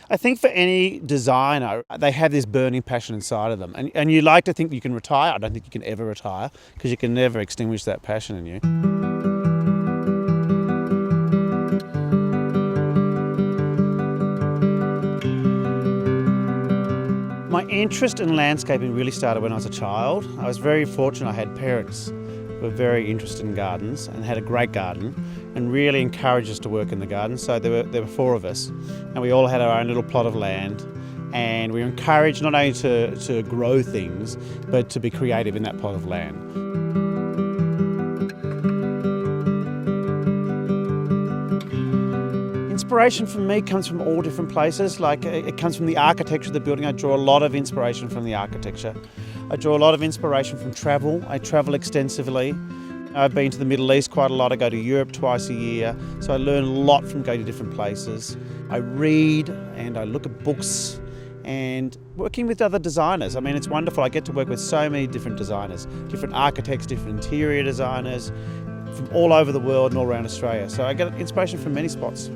I think for any designer, they have this burning passion inside of them. And you like to think you can retire. I don't think you can ever retire because you can never extinguish that passion in you. My interest in landscaping really started when I was a child. I was very fortunate. I had parents who were very interested in gardens and had a great garden and really encouraged us to work in the garden. So there were four of us and we all had our own little plot of land, and we were encouraged not only to grow things but to be creative in that plot of land. Inspiration for me comes from all different places. Like it comes from the architecture of the building. I draw a lot of inspiration from the architecture. I draw a lot of inspiration from travel. I travel extensively. I've been to the Middle East quite a lot. I go to Europe twice a year. So I learn a lot from going to different places. I read and I look at books and working with other designers. I mean, it's wonderful. I get to work with so many different designers, different architects, different interior designers from all over the world and all around Australia. So I get inspiration from many spots.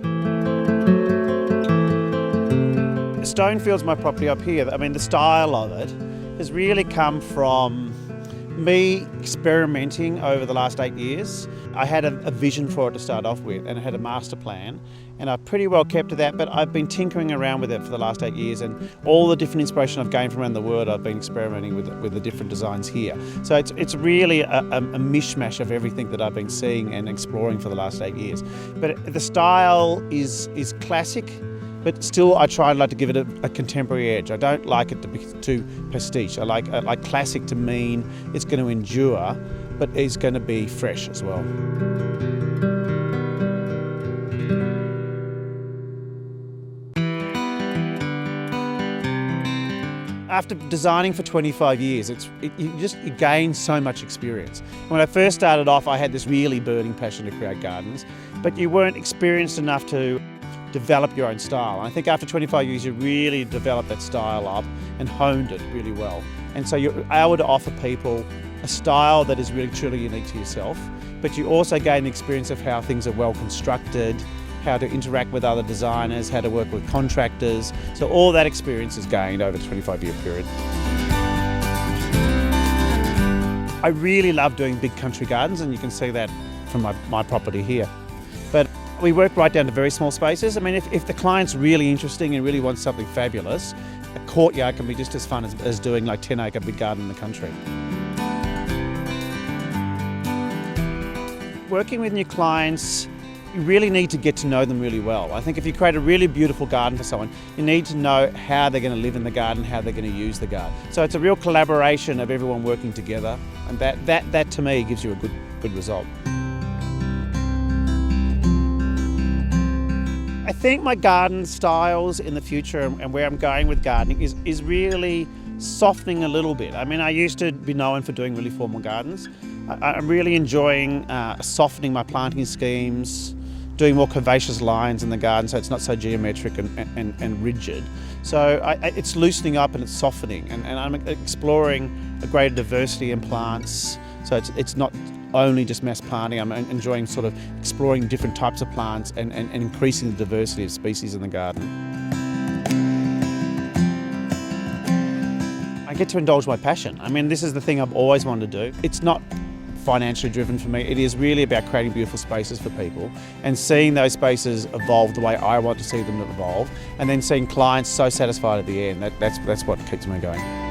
Stonefields, my property up here, I mean, the style of it has really come from me experimenting over the last 8 years. I had a vision for it to start off with, and I had a master plan, and I've pretty well kept to that, but I've been tinkering around with it for the last 8 years, and all the different inspiration I've gained from around the world, I've been experimenting with the different designs here. So it's really a mishmash of everything that I've been seeing and exploring for the last 8 years. But the style is classic, but still I like to give it a contemporary edge. I don't like it to be too pastiche. I like classic to mean it's going to endure, but it's going to be fresh as well. After designing for 25 years, you gain so much experience. When I first started off, I had this really burning passion to create gardens, but you weren't experienced enough to develop your own style. I think after 25 years, you really developed that style up and honed it really well. And so you're able to offer people a style that is really truly unique to yourself, but you also gain the experience of how things are well constructed, how to interact with other designers, how to work with contractors. So all that experience is gained over the 25-year period. I really love doing big country gardens, and you can see that from my property here. But we work right down to very small spaces. I mean, if the client's really interesting and really wants something fabulous, a courtyard can be just as fun as doing like 10-acre big garden in the country. Working with new clients, you really need to get to know them really well. I think if you create a really beautiful garden for someone, you need to know how they're going to live in the garden, how they're going to use the garden. So it's a real collaboration of everyone working together, and that to me gives you a good result. I think my garden styles in the future and where I'm going with gardening is really softening a little bit. I mean, I used to be known for doing really formal gardens. I'm really enjoying softening my planting schemes, doing more curvaceous lines in the garden so it's not so geometric and rigid. So it's loosening up and it's softening, and I'm exploring a greater diversity in plants. So it's not only just mass planting. I'm enjoying sort of exploring different types of plants and increasing the diversity of species in the garden. I get to indulge my passion. I mean, this is the thing I've always wanted to do. It's not financially driven for me. It is really about creating beautiful spaces for people and seeing those spaces evolve the way I want to see them evolve, and then seeing clients so satisfied at the end. That's what keeps me going.